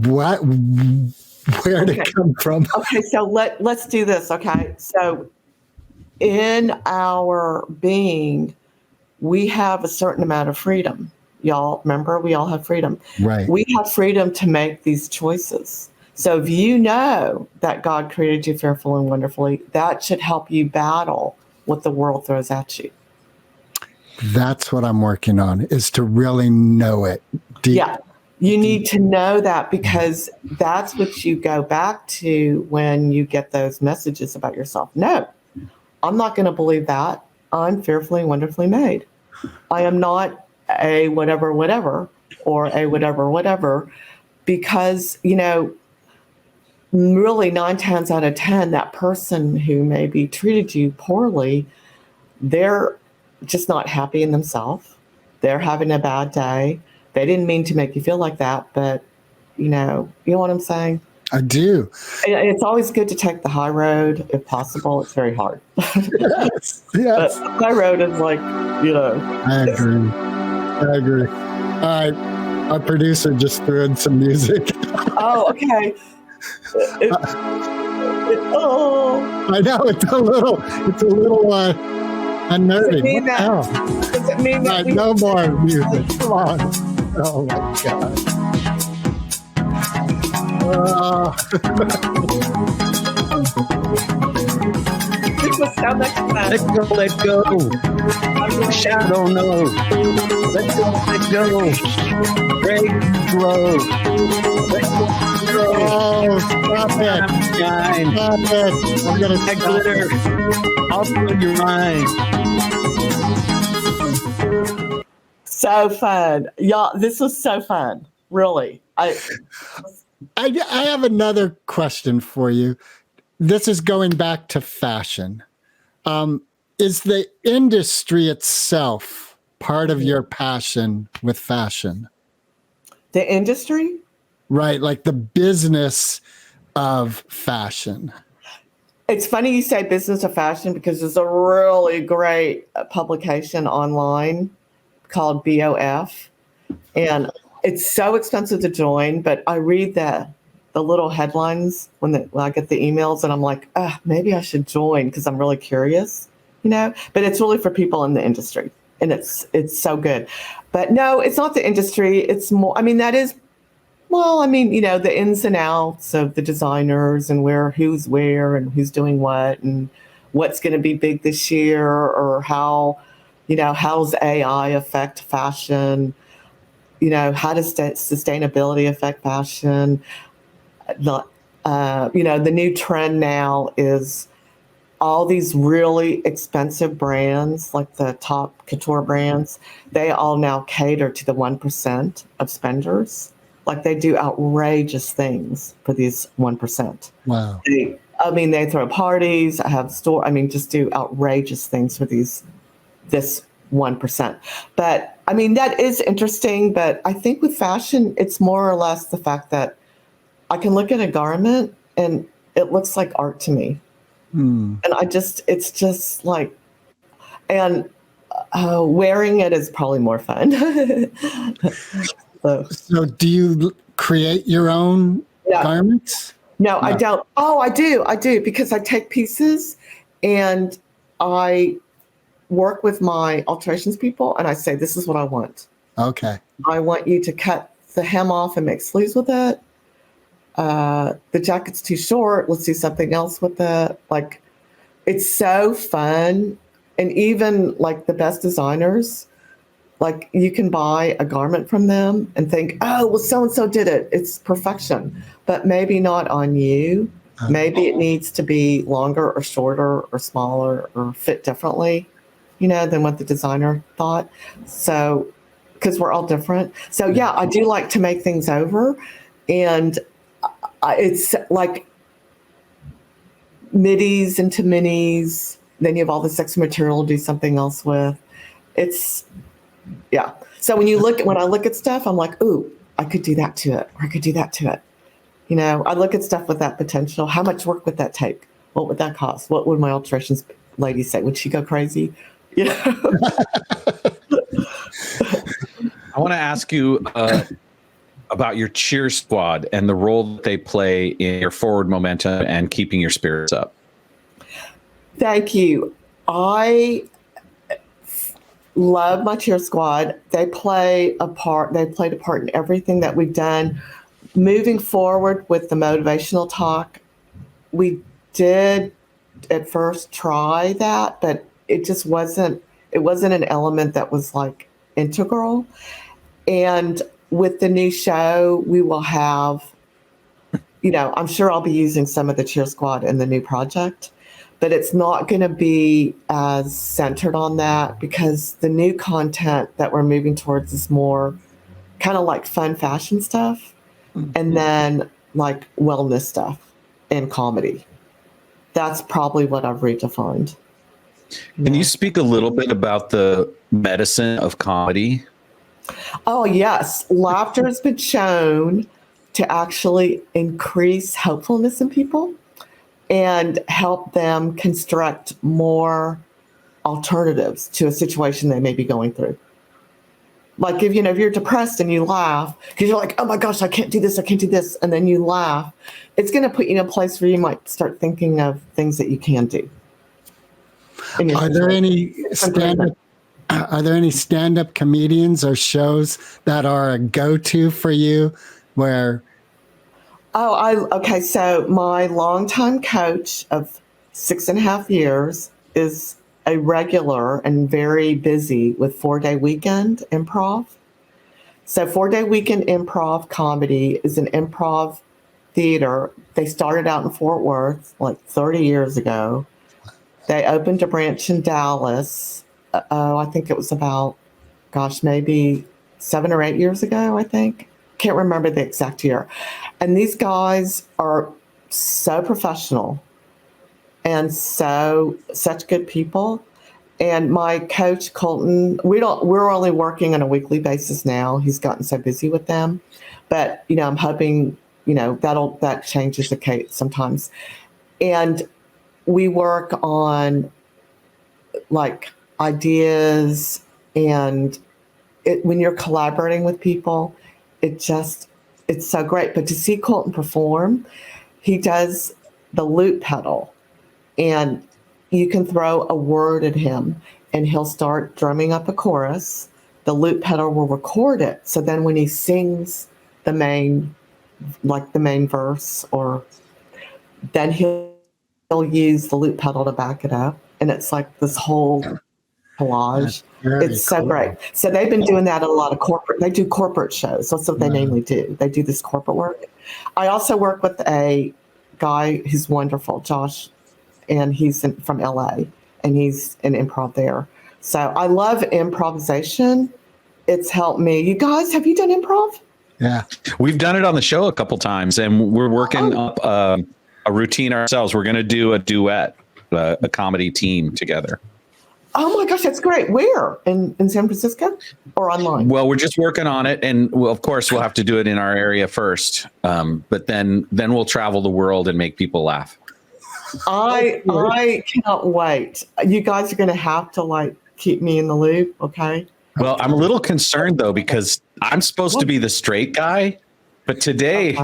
come from? Okay, so let's do this, okay? So in our being, we have a certain amount of freedom. Y'all remember, we all have freedom. Right. We have freedom to make these choices. So if you know that God created you fearfully and wonderfully, that should help you battle what the world throws at you. That's what I'm working on, is to really know it deep. Yeah, you need to know that, because that's what you go back to when you get those messages about yourself. No, I'm not going to believe that. I'm fearfully and wonderfully made. I am not a whatever, or a whatever, because, you know, really 9 times out of 10, that person who maybe treated you poorly, they're just not happy in themselves. They're having a bad day. They didn't mean to make you feel like that, but you know what I'm saying? I do. It's always good to take the high road if possible. It's very hard. Yes. But the high road is like, you know. I agree. All right. Our producer just threw in some music. Oh, okay. I know, it's a little unnerving. Does it mean that no more music? Come on. Oh my God. Oh, This was so much fun. Let go. Shadow, no. Let go. Break flow. oh, stop it. Shine. Stop it. I'm going to That glitter. All through your mind. So fun. Y'all, this was so fun. Really. I have another question for you. This is going back to fashion. Is the industry itself part of your passion with fashion? The industry? Right, like the business of fashion. It's funny you say business of fashion because there's a really great publication online called BOF. And it's so expensive to join, but I read the little headlines when I get the emails, and I'm like, maybe I should join because I'm really curious, But it's really for people in the industry, and it's so good. But no, it's not the industry. It's more. The ins and outs of the designers and who's where and who's doing what and what's going to be big this year, or how does AI affect fashion? How does sustainability affect fashion? The new trend now is all these really expensive brands, like the top couture brands, they all now cater to the 1% of spenders. Like they do outrageous things for these 1%. Wow. They throw parties, just do outrageous things for this 1%. But that is interesting. But I think with fashion, it's more or less the fact that I can look at a garment and it looks like art to me. And it's just like, and wearing it is probably more fun. So do you create your own garments? No, I don't. Oh, I do because I take pieces and I work with my alterations people and I say, this is what I want. Okay. I want you to cut the hem off and make sleeves with it. The jacket's too short. Let's do something else with it. Like, it's so fun. And even like the best designers, like you can buy a garment from them and think, oh, well, so-and-so did it. It's perfection, but maybe not on you. Maybe it needs to be longer or shorter or smaller or fit differently, than what the designer thought. So, because we're all different. So yeah, I do like to make things over, and it's like middies into minis. Then you have all this extra material to do something else with. Yeah. So when I look at stuff, I'm like, ooh, I could do that to it, or I could do that to it. I look at stuff with that potential. How much work would that take? What would that cost? What would my alterations lady say? Would she go crazy? I want to ask you about your cheer squad and the role that they play in your forward momentum and keeping your spirits up. Thank you. I love my cheer squad. They played a part in everything that we've done. Moving forward with the motivational talk, we did at first try that, but it just wasn't an element that was like integral. And with the new show, we will have, I'm sure I'll be using some of the cheer squad in the new project, but it's not going to be as centered on that because the new content that we're moving towards is more kind of like fun fashion stuff and then like wellness stuff and comedy. That's probably what I've redefined. Can you speak a little bit about the medicine of comedy? Oh, yes. Laughter has been shown to actually increase hopefulness in people and help them construct more alternatives to a situation they may be going through. Like if you're depressed and you laugh because you're like, oh my gosh, I can't do this, and then you laugh, it's going to put you in a place where you might start thinking of things that you can do. Are there any stand-up comedians or shows that are a go-to for you where Okay. So my longtime coach of 6.5 years is a regular and very busy with 4-day weekend improv. So 4-day weekend improv comedy is an improv theater. They started out in Fort Worth like 30 years ago. They opened a branch in Dallas. I think it was about, maybe 7 or 8 years ago, I think. Can't remember the exact year. And these guys are so professional and such good people. And my coach, Colton, we're only working on a weekly basis now. He's gotten so busy with them. But, I'm hoping, that changes the case sometimes. And we work on like ideas, and when you're collaborating with people, it's so great. But to see Colton perform, he does the loop pedal, and you can throw a word at him and he'll start drumming up a chorus. The loop pedal will record it. So then when he sings the main verse, or then he'll use the loop pedal to back it up. And it's like this whole collage. It's so great. So they've been doing that at a lot of they do corporate shows. That's what they mainly do. They do this corporate work. I also work with a guy who's wonderful, Josh, and he's from LA, and he's an improv there. So I love improvisation. It's helped me. You guys, have you done improv? Yeah. We've done it on the show a couple times, and we're working up a routine ourselves. We're going to do a duet, a comedy team together. Oh my gosh, that's great. Where? In San Francisco or online? Well, we're just working on it, and of course we'll have to do it in our area first. But then we'll travel the world and make people laugh. I cannot wait. You guys are going to have to keep me in the loop, okay? Well, I'm a little concerned though, because I'm supposed to be the straight guy, but today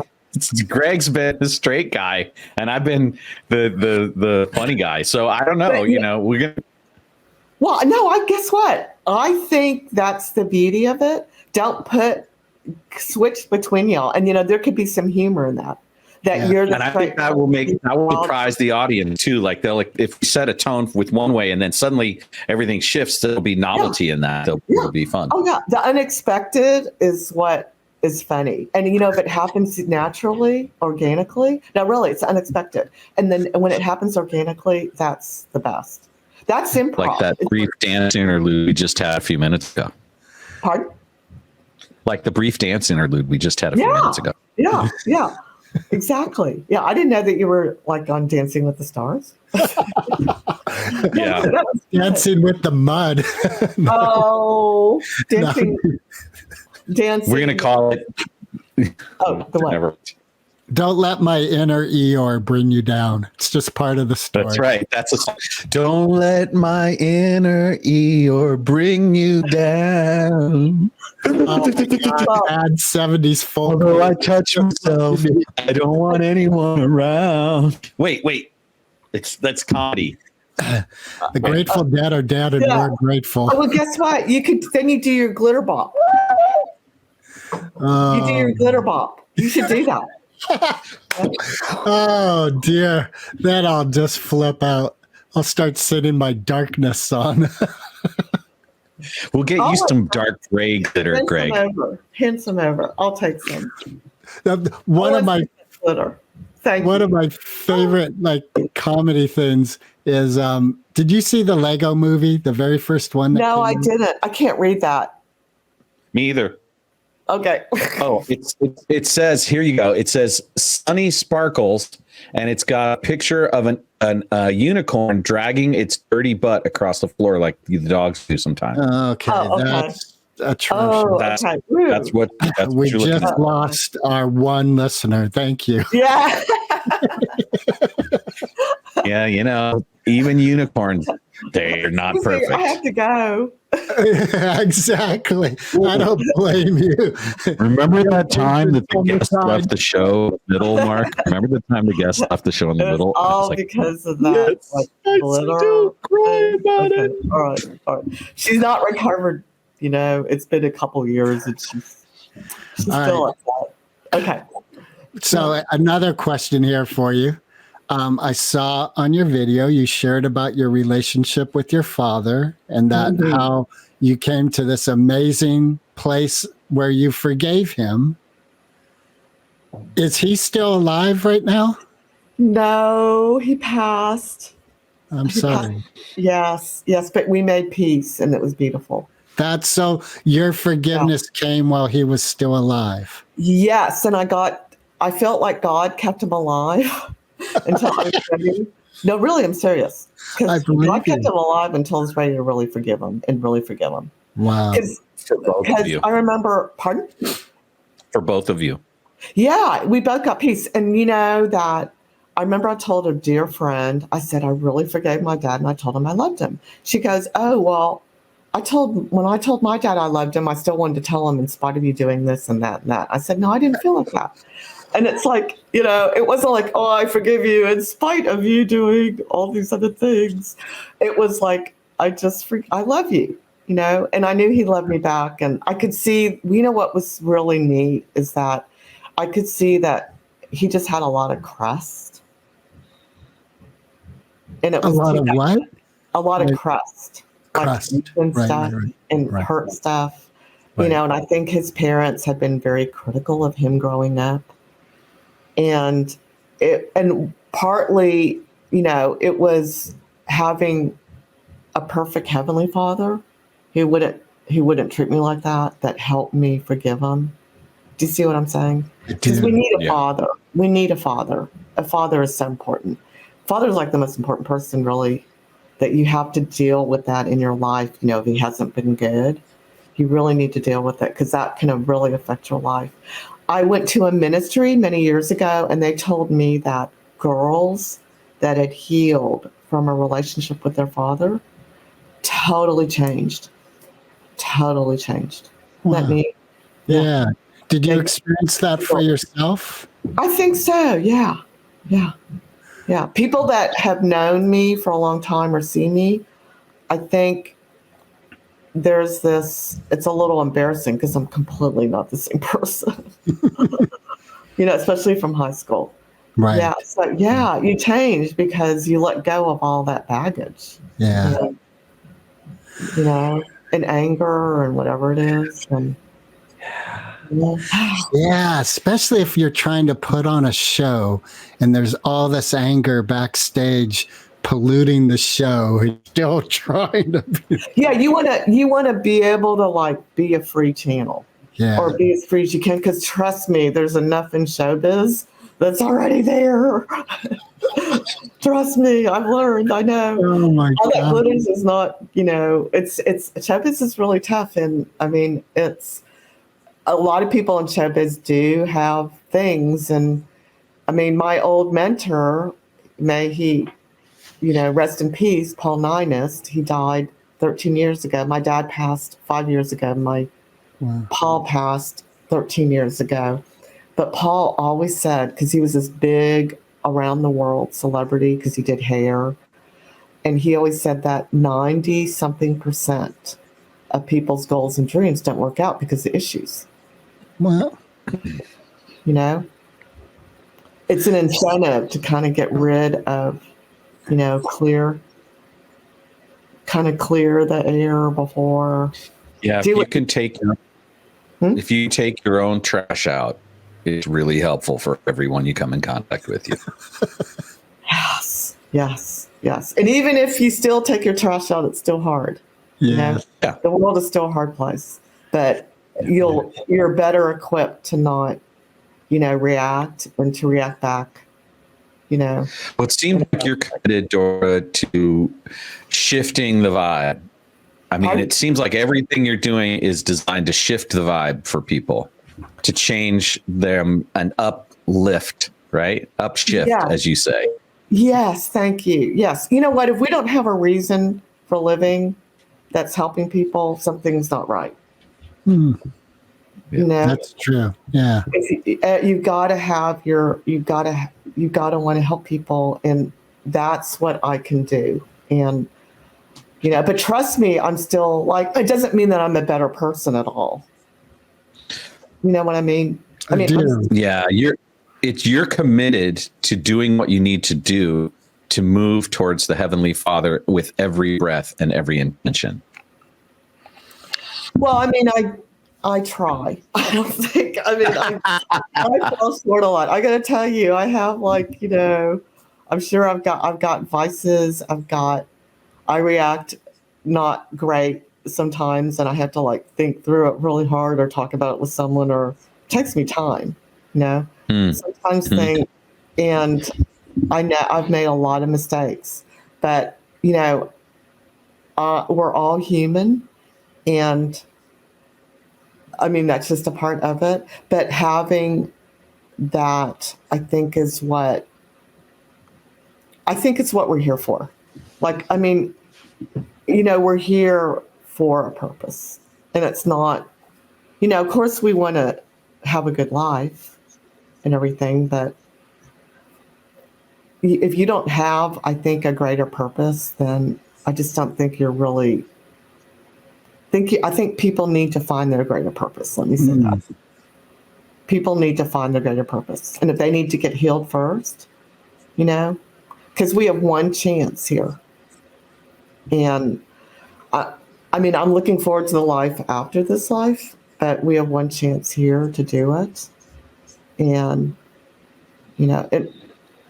Greg's been the straight guy and I've been the funny guy. So I don't know, we're going to. Well, no, guess what? I think that's the beauty of it. Don't switch between y'all. And, there could be some humor in that. You're the and I think that will surprise the audience too. Like if we set a tone with one way and then suddenly everything shifts, there'll be novelty in that. It'll be fun. Oh yeah. The unexpected is what is funny. And if it happens naturally, organically, no, really, it's unexpected. And then when it happens organically, that's the best. That's improv. Like that brief dance interlude we just had a few minutes ago. Pardon? Like the brief dance interlude we just had a few minutes ago. Yeah. Yeah. Exactly. Yeah, I didn't know that you were on Dancing with the Stars. Yeah, Dancing with the Mud. Oh, dancing. We're gonna call it. Oh, the what? Never. Don't let my inner Eeyore bring you down. It's just part of the story. That's right. Don't let my inner Eeyore bring you down. Oh, bad 70s folk. Although I touch myself, I don't want anyone around. Wait. That's comedy. The Grateful Dead are dead, and we're grateful. Oh, well, guess what? You do your glitter bop. You do your glitter bop. You should do that. Oh dear, then I'll just flip out. I'll start singing my Darkness song. We'll get you some dark gray glitter, Greg. Hand some over. I'll take some. One of my glitter. One of my favorite comedy things is did you see the Lego movie, the very first one? No, I didn't. I can't read that. Me either. Okay. Oh, it says, here you go. It says Sunny Sparkles, and it's got a picture of a unicorn dragging its dirty butt across the floor like the dogs do sometimes. Okay, that's atrocious. That's what we just lost our one listener. Thank you. Yeah. Yeah, even unicorns, they're not perfect. I have to go. Exactly. I don't blame you. Remember that time that the guest left the show in the middle, Mark? Remember the time the guest left the show in the middle? All because of that. Yes, I still cry about it. All right. She's not recovered. It's been a couple years and she's still upset. Okay. So another question here for you. I saw on your video you shared about your relationship with your father and that how you came to this amazing place where you forgave him. Is he still alive right now? No, he passed. I'm sorry. Yes, but we made peace and it was beautiful. That's so your forgiveness came while he was still alive. Yes, and I felt like God kept him alive until I was ready. No, really, I'm serious. Because God kept him alive until I was ready to really forgive him and really forgive him. Wow. Because I remember, pardon? For both of you. Yeah, we both got peace. And you know that I remember I told a dear friend, I said, I really forgave my dad and I told him I loved him. She goes, oh, well, when I told my dad I loved him, I still wanted to tell him in spite of you doing this and that and that. I said, no, I didn't feel like that. And it's like, it wasn't like, oh, I forgive you in spite of you doing all these other things. It was like, I love you, and I knew he loved me back. And I could see, what was really neat is that I could see that he just had a lot of crust. And it was a lot of what? A lot of crust. Crust. And stuff and hurt stuff, and I think his parents had been very critical of him growing up. And partly, it was having a perfect heavenly father who wouldn't treat me like that helped me forgive him. Do you see what I'm saying? Because we need a father. We need a father. A father is so important. Father is like the most important person, really, that you have to deal with that in your life. If he hasn't been good, you really need to deal with it because that can really affect your life. I went to a ministry many years ago and they told me that girls that had healed from a relationship with their father totally changed. Totally changed. Wow. Let me. Yeah. Did you experience that for yourself? I think so. Yeah. People that have known me for a long time or see me, I think there's this, it's a little embarrassing because I'm completely not the same person, especially from high school. Right. Yeah. So you change because you let go of all that baggage. Yeah. And anger and whatever it is. And yeah, especially if you're trying to put on a show and there's all this anger backstage polluting the show. You're still trying to be. Yeah, you want to be able to be a free channel. Yeah. Or be as free as you can, because trust me, there's enough in showbiz that's already there. Trust me, I've learned. I know. Oh my all God. that footage is not. It's showbiz is really tough, and I mean, it's a lot of people in showbiz do have things, and I mean, my old mentor, may he, rest in peace, Paul Ninest. He died 13 years ago. My dad passed 5 years ago. Paul passed 13 years ago. But Paul always said, because he was this big around the world celebrity, because he did hair, and he always said that 90-something% of people's goals and dreams don't work out because of issues. Well, it's an incentive to kind of get rid of, clear the air before. Yeah, if you take your own trash out, it's really helpful for everyone you come in contact with you. Yes. And even if you still take your trash out, it's still hard. yeah. The world is still a hard place, but you're better equipped to not, react and to react back. Well, it seems like you're committed, Dora, to shifting the vibe. I mean, it seems like everything you're doing is designed to shift the vibe for people, to change them and uplift, right? Upshift, as you say. Yes, thank you. Yes. You know what? If we don't have a reason for living that's helping people, something's not right. That's true. Yeah. You've got to want to help people, and that's what I can do. And but trust me, I'm still it doesn't mean that I'm a better person at all. You know what I mean? I do. Yeah, you're committed to doing what you need to do to move towards the Heavenly Father with every breath and every intention. Well, I mean, I try. I don't think. I mean, I fall short a lot. I got to tell you, I have I'm sure I've got vices. I react not great sometimes, and I have to think through it really hard, or talk about it with someone, or it takes me time. Sometimes think, and I know I've made a lot of mistakes, but we're all human, and I mean that's just a part of it. But having that, I think, it's what we're here for. I mean, we're here for a purpose, and it's not, of course we want to have a good life and everything, but if you don't have, I think, a greater purpose, then I just don't think you're really I think people need to find their greater purpose. Let me say that. People need to find their greater purpose. And if they need to get healed first, because we have one chance here. And I mean, I'm looking forward to the life after this life, but we have one chance here to do it. And,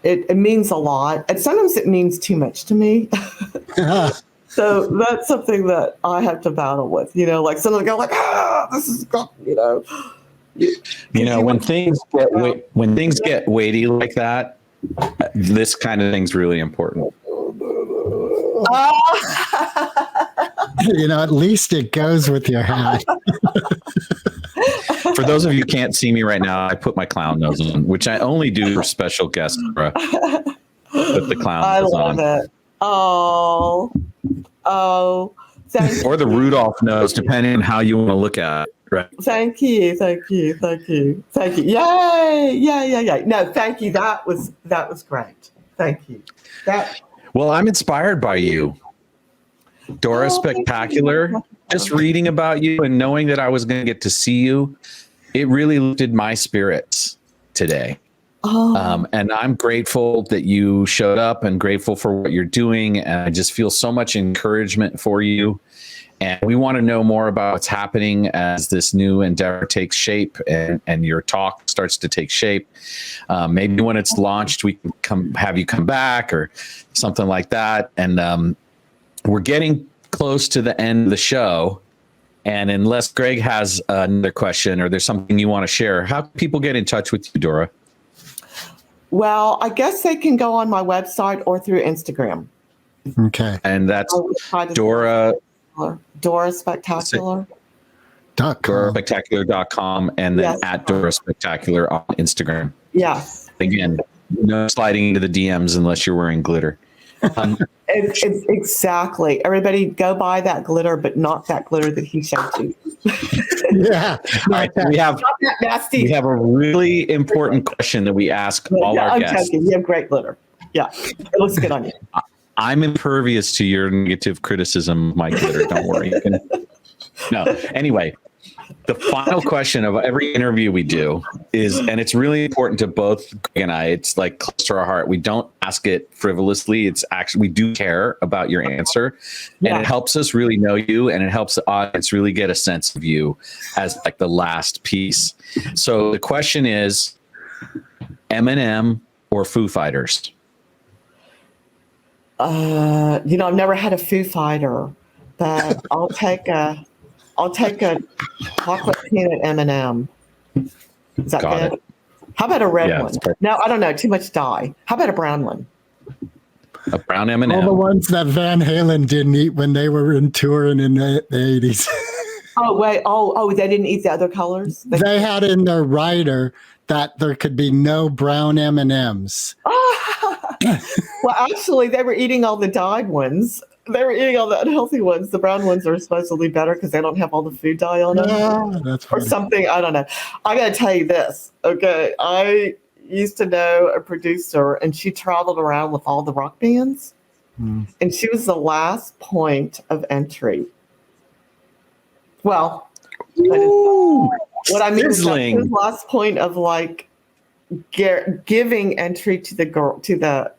it means a lot. And sometimes it means too much to me. So that's something that I have to battle with, some of them go this is, when things get weighty like that, this kind of thing's really important. At least it goes with your hat. For those of you who can't see me right now, I put my clown nose on, which I only do for special guests. Put the clown nose on. I love it. Oh, thank you. Or the Rudolph nose, depending on how you want to look at it. Right. Thank you. Yay. Yeah. No, thank you. That was great. Thank you. Well, I'm inspired by you, Dora Spectacular. Just reading about you and knowing that I was going to get to see you, it really lifted my spirits today. And I'm grateful that you showed up, and grateful for what you're doing. And I just feel so much encouragement for you. And we want to know more about what's happening as this new endeavor takes shape and your talk starts to take shape. Maybe when it's launched, we can have you come back or something like that. And we're getting close to the end of the show. And unless Greg has another question or there's something you want to share, how can people get in touch with you, Dora? Well, I guess they can go on my website or through Instagram. Okay. And that's Dora Spectacular. DoraSpectacular.com, and then at Dora Spectacular on Instagram. Yes. Again, no sliding into the DMs unless you're wearing glitter. It's exactly. Everybody go buy that glitter, but not that glitter that he showed you. Yeah. All right. We have a really important question that we ask all our guests. Joking. You have great glitter. Yeah. It looks good on you. I'm impervious to your negative criticism of my glitter. Don't worry. No. Anyway, the final question of every interview we do is, and it's really important to both Greg and I, it's like close to our heart. We don't ask it frivolously. It's actually, we do care about your answer, and it helps us really know you, and it helps the audience really get a sense of you as like the last piece. So the question is, Eminem or Foo Fighters? I've never had a Foo Fighter, but I'll take a chocolate peanut M&M. Is that Got good? it. How about a red Yeah, one? it's perfect. No, I don't know. Too much dye. How about a brown one? A brown M&M. All the ones that Van Halen didn't eat when they were in touring in the 80s. Oh, wait. Oh, they didn't eat the other colors? They had in their rider that there could be no brown M&Ms. Well, actually, they were eating all the dyed ones. They were eating all the unhealthy ones. The brown ones are supposedly better because they don't have all the food dye on them. Oh, that's or funny. something. I don't know. I got to tell you this. Okay. I used to know a producer, and she traveled around with all the rock bands. And she was the last point of entry. Well, what I mean is that she was last point of giving entry to the girl to the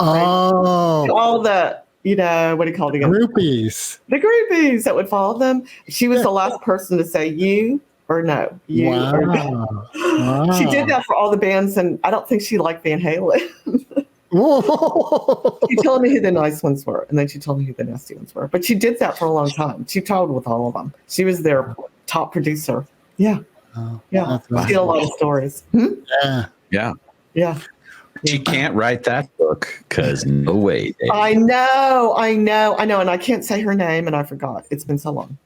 Oh, all the what do you call it again? groupies. The groupies that would follow them. She was the last person to say you or no. You or no. Wow. She did that for all the bands, and I don't think she liked Van Halen. Whoa. She told me who the nice ones were, and then she told me who the nasty ones were. But she did that for a long time. She toured with all of them. She was their top producer. Yeah. Oh, Yeah. that's She had a lot of stories. Yeah. Yeah. Yeah. She can't write that book because no way. Dave. I know. And I can't say her name, and I forgot. It's been so long.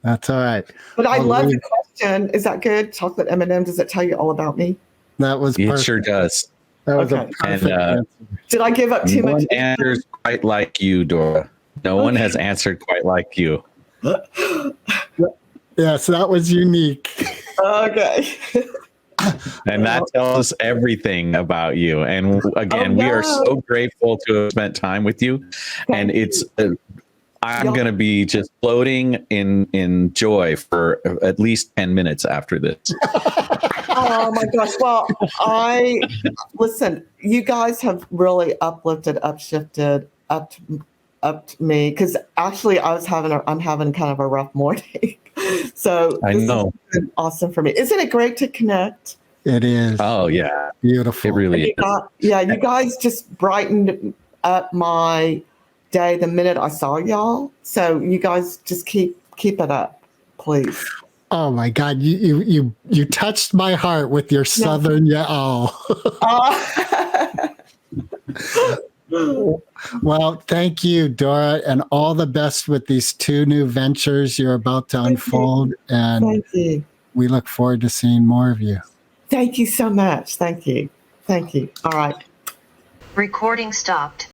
That's all right. But I I'll love leave. the question. Is that good? Chocolate M&M, does it tell you all about me? That was It perfect. sure does. That was Okay. a perfect And, answer. Did I give up too No much? one answers quite like you, Dora. No one has answered quite like you. Yes, that was unique. Okay. And that tells everything about you. And again, we are no. so grateful to have spent time with you. And it's, I'm going to be just floating in joy for at least 10 minutes after this. Oh my gosh. Well, listen, you guys have really uplifted, upshifted, upped me, because actually I'm having kind of a rough morning. So I know. This has been awesome for me. Isn't it great to connect? It is. Oh, yeah. Beautiful. It really is. You guys just brightened up my day the minute I saw y'all. So you guys just keep it up, please. Oh my God, you touched my heart with your southern y'all. Well, thank you, Dora, and all the best with these 2 new ventures you're about to unfold. And Thank you. we look forward to seeing more of you. Thank you so much. Thank you. All right. Recording stopped.